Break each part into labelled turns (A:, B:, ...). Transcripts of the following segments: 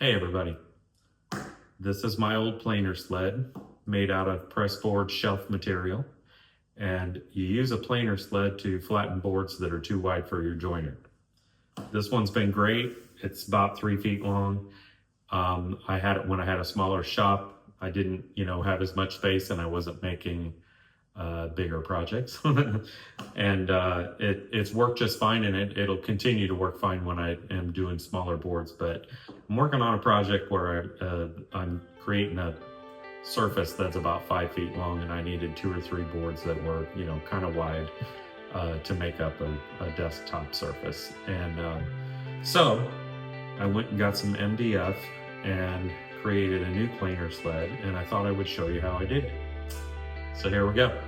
A: Hey everybody, this is my old planer sled made out of pressboard shelf material, and you use a planer sled to flatten boards that are too wide for your joiner. This one's been great. It's about 3 feet long. I had it when I had a smaller shop. I didn't, have as much space, and I wasn't making bigger projects. And it's worked just fine, and it'll continue to work fine when I am doing smaller boards. But I'm working on a project where I'm creating a surface that's about 5 feet long, and I needed 2 or 3 boards that were, kind of wide to make up a desktop surface. And so I went and got some MDF and created a new planer sled, and I thought I would show you how I did it. So here we go.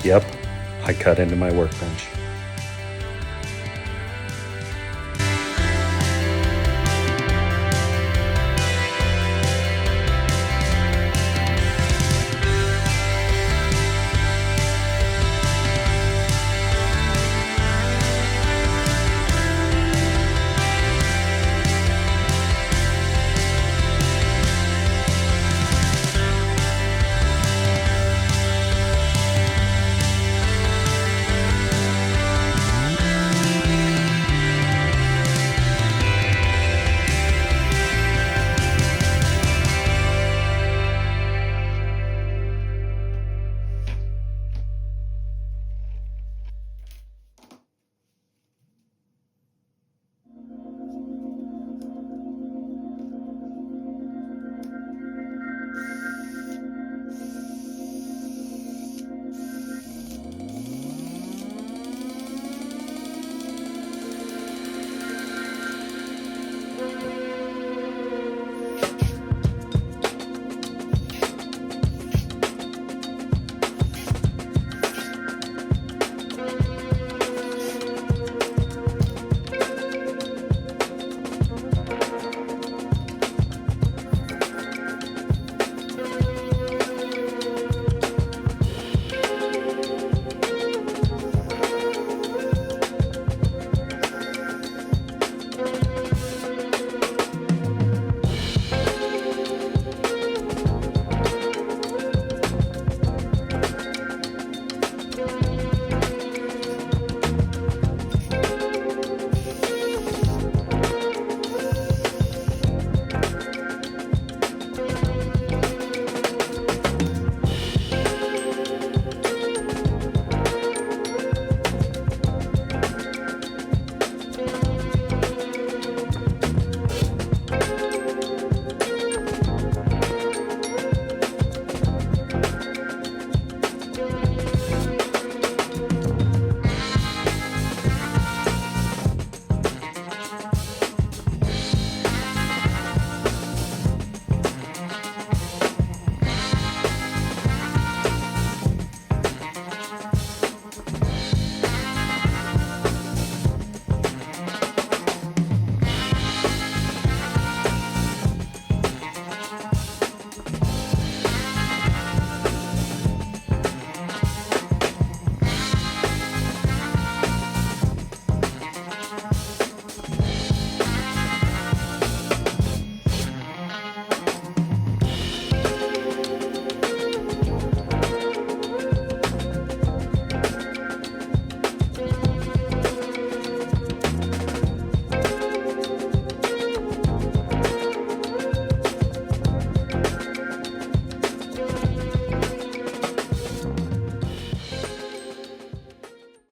A: Yep, I cut into my workbench.